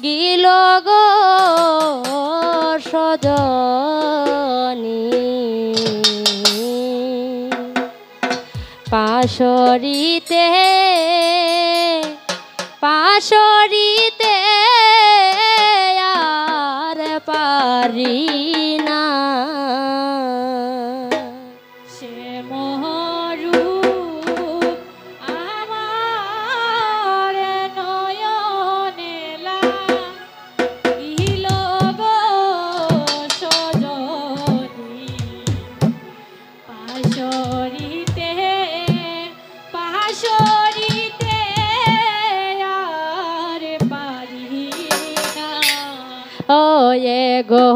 গিল গো সজনী পাশরিতে পাশরিতে আর পারি না সে মহরূপ আমার নয়নে লাগিল গো সজনী পাশরিতে পাশরিতে আর পারি না ও এ গো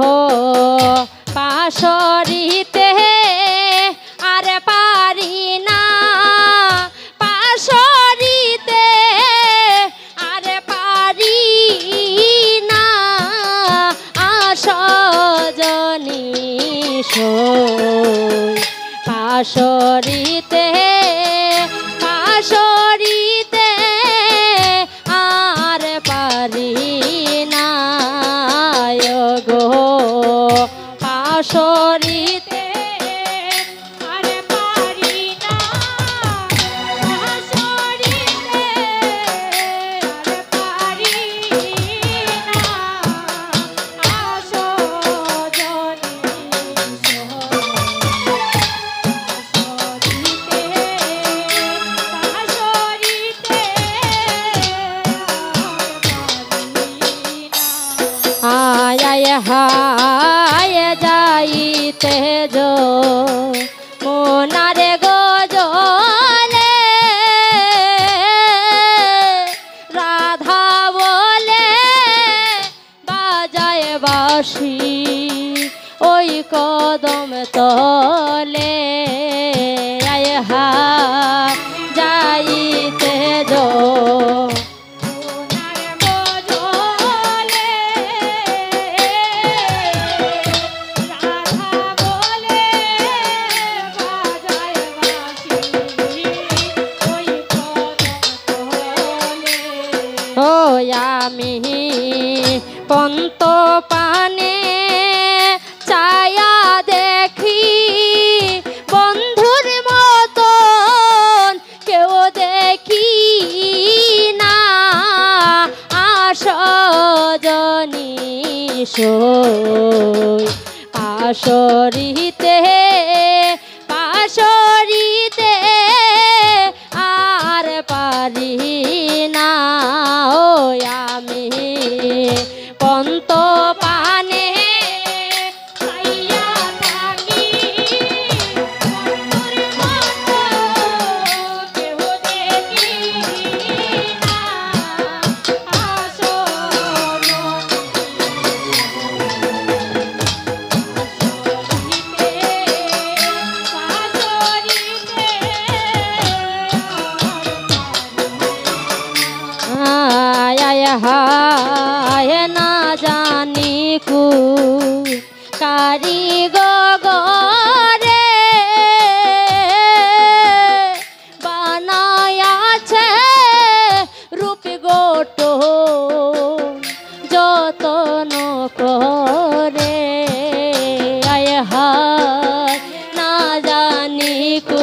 পাশরিতে আর পারি না পাশরিতে আর পারি না আসজনী সই পাশরিতে পাশরিতে আর পারি না গো পাশরিতে আর পারি না পাশরিতে আর পারি না আসজনী आय हाय जाइते जो मोनारे गजले राधा बोले बाजाए बाँशी ओई कदम तले आय हाय जाइते जो আমি পন্ত পানে চায়া দেখি বন্ধুর মতন কেউ দেখি না আসজনী সই পাশরিতে পাশরিতে আর পারি না ও আমি পন্ত পানে চাইয়া থাকি বন্ধুর মতো কেউ দেখি না हाय ना जानी कु कारी गरे बनाया छे रूप गोटो যতন করে आय हाय ना जानी कु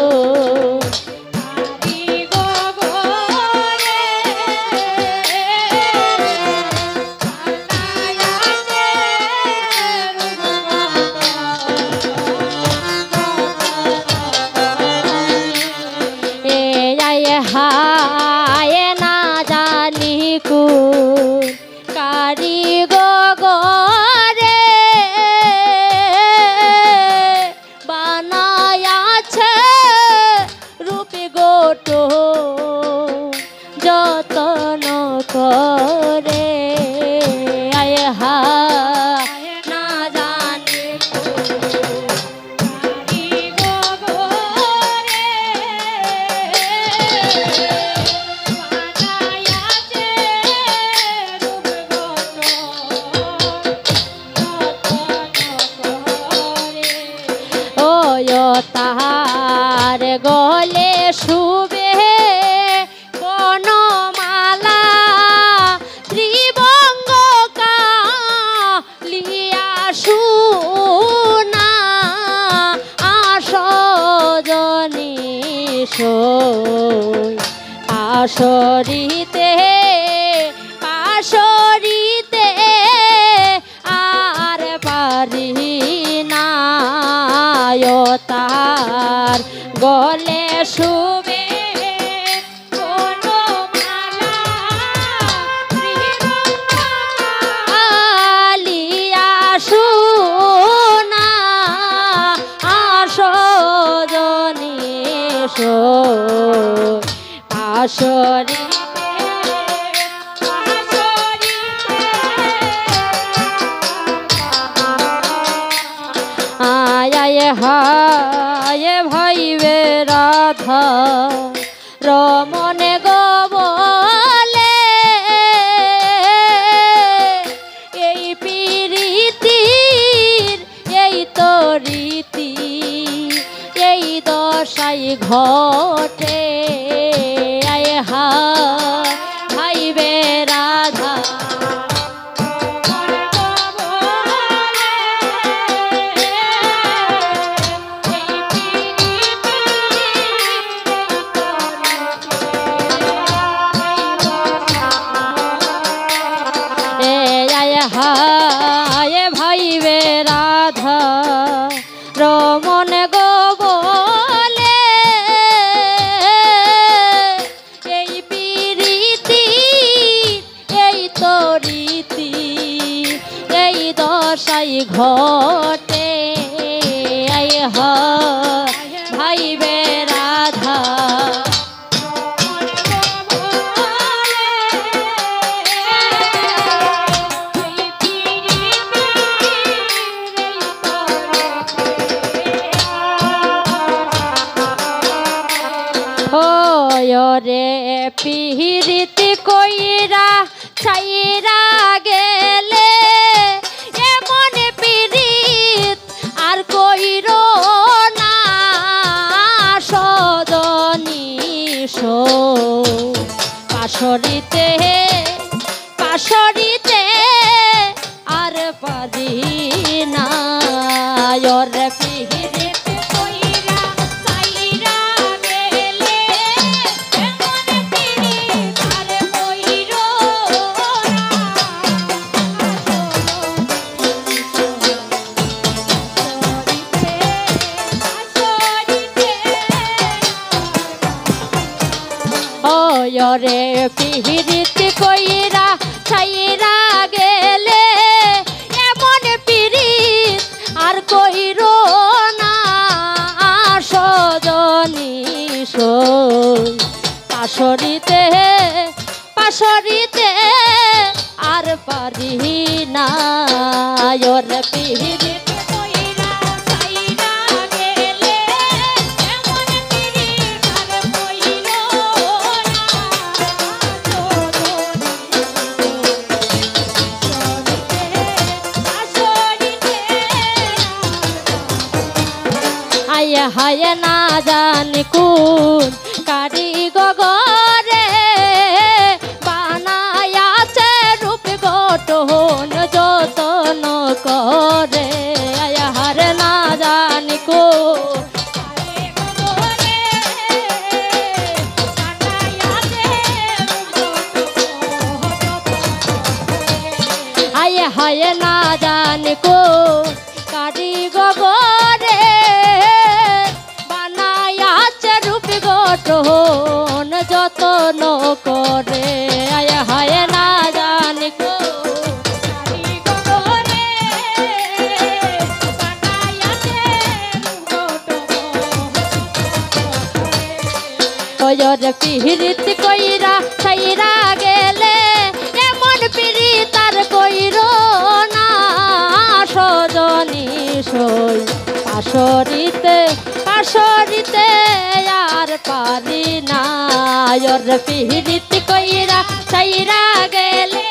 हाय ना जानी कुन कारी गरे बनाया छे रूप गोटो যতন করে आय हाय ना जानी সই পাশরিতে পাশরিতে আর পারি না ও তার গলে শুবে আলিয়া শুনা আসজনী পাশরি হায় ভাইবে রাধা রমনে গবলে এই প্রীতির এই তো রীতি এই দশাই ঘটে আয় হায় ভাইবে রাধা হায় ভাইবে রাধা রমন গোবলে এই প্রীতি এই তো রীতি এই দশাই ঘটে আয় ভাইবে রাধা রে পিহিরিতি কইরা ছাইরা গেলে এমন পিরিত আর কইরো না সজনী পাশরিতে পাশরিতে আর পারি না রে পিহিরিতি রে পিহিরিতি কইরা ছাইরা গেলে এমন পিরিত আর কইরো না সজনী পাশরিতে পাশরিতে আর পারি না রে পিহিরিতি হায় না জানি কোন কারিগরে বানায়াছে রূপ গঠন যতন করে হার না জানি কোন হায় না জানি কোন কারিগরে গঠন যতন করে আয় হায় না জানি পিহিরিত কইরা ছাইরা গেলে এমন পিরিত আর কইরো না সজনী পাশরিতে পাশরিতে আর পারি না রে পিহিরিতি কইরা ছাইরা গেলে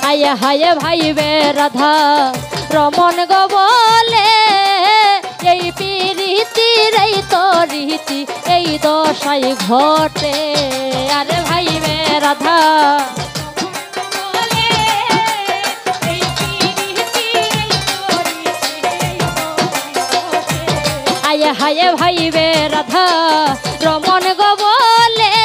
আয় হায় ভাইবে রাধা রমন গোবলে এই পিরিত পিরিতির এই তো রীতি এই দশাই ঘটে আরে ভাই বে রাধা আয়ে হায়ে ভাই বে রাধা রমন গো বলে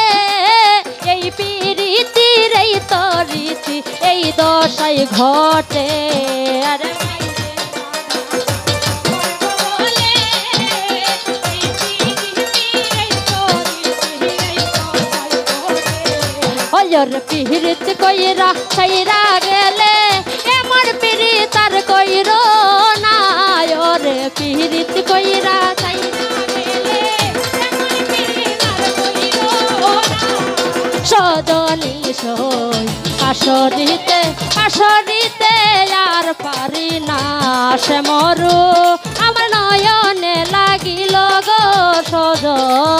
এই পিরিতির এই তো রীতি এই দশাই ঘটে আরে ওর পিরিত কইরা ছাইরা গেলে এমন পিরিত আর কইরো না ওর পিরিত কইরা ছাইরা গেলে এমন পিরিত আর কইরো না সজনী সই আসরিতে আর পারি না সে মরু আমার নয়নে লাগিল গো সজন